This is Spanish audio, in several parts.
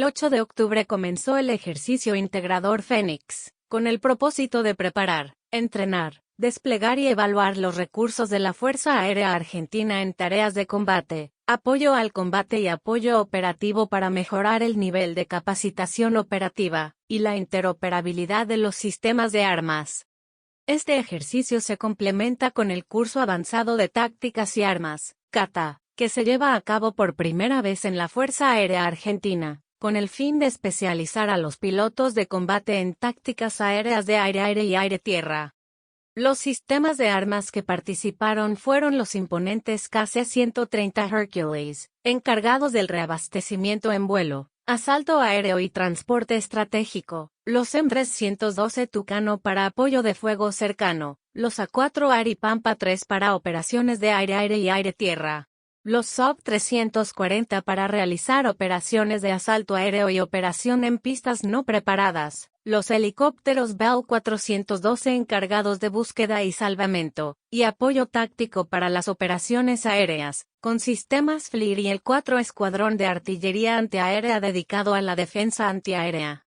28 de octubre comenzó el ejercicio integrador Fénix, con el propósito de preparar, entrenar, desplegar y evaluar los recursos de la Fuerza Aérea Argentina en tareas de combate, apoyo al combate y apoyo operativo para mejorar el nivel de capacitación operativa y la interoperabilidad de los sistemas de armas. Este ejercicio se complementa con el Curso Avanzado de Tácticas y Armas, CATA, que se lleva a cabo por primera vez en la Fuerza Aérea Argentina, con el fin de especializar a los pilotos de combate en tácticas aéreas de aire-aire y aire-tierra. Los sistemas de armas que participaron fueron los imponentes KC-130 Hercules, encargados del reabastecimiento en vuelo, asalto aéreo y transporte estratégico, los M-312 Tucano para apoyo de fuego cercano, los A-4 ARI Pampa 3 para operaciones de aire-aire y aire-tierra, los SOB-340 para realizar operaciones de asalto aéreo y operación en pistas no preparadas, los helicópteros Bell 412 encargados de búsqueda y salvamento, y apoyo táctico para las operaciones aéreas, con sistemas FLIR y el 4 Escuadrón de Artillería Antiaérea dedicado a la defensa antiaérea.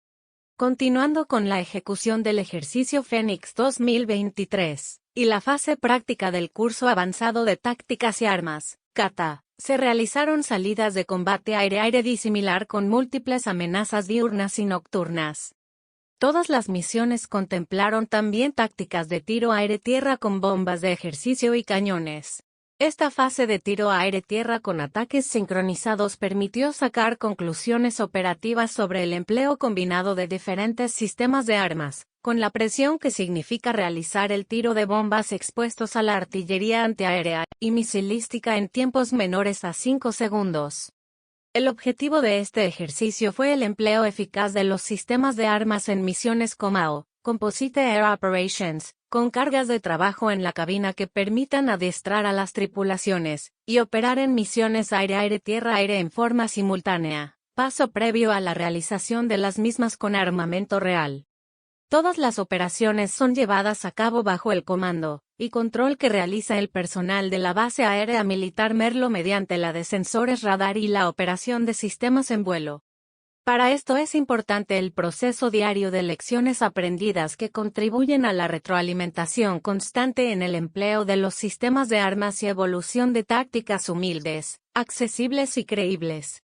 Continuando con la ejecución del ejercicio Fénix 2023, y la fase práctica del Curso Avanzado de Tácticas y Armas, CATA, se realizaron salidas de combate aire-aire disimilar con múltiples amenazas diurnas y nocturnas. Todas las misiones contemplaron también tácticas de tiro aire-tierra con bombas de ejercicio y cañones. Esta fase de tiro aire-tierra con ataques sincronizados permitió sacar conclusiones operativas sobre el empleo combinado de diferentes sistemas de armas, con la presión que significa realizar el tiro de bombas expuestos a la artillería antiaérea y misilística en tiempos menores a 5 segundos. El objetivo de este ejercicio fue el empleo eficaz de los sistemas de armas en misiones COMAO, Composite Air Operations, con cargas de trabajo en la cabina que permitan adiestrar a las tripulaciones, y operar en misiones aire-aire-tierra-aire en forma simultánea, paso previo a la realización de las mismas con armamento real. Todas las operaciones son llevadas a cabo bajo el comando y control que realiza el personal de la Base Aérea Militar Merlo mediante la de sensores radar y la operación de sistemas en vuelo. Para esto es importante el proceso diario de lecciones aprendidas que contribuyen a la retroalimentación constante en el empleo de los sistemas de armas y evolución de tácticas humildes, accesibles y creíbles.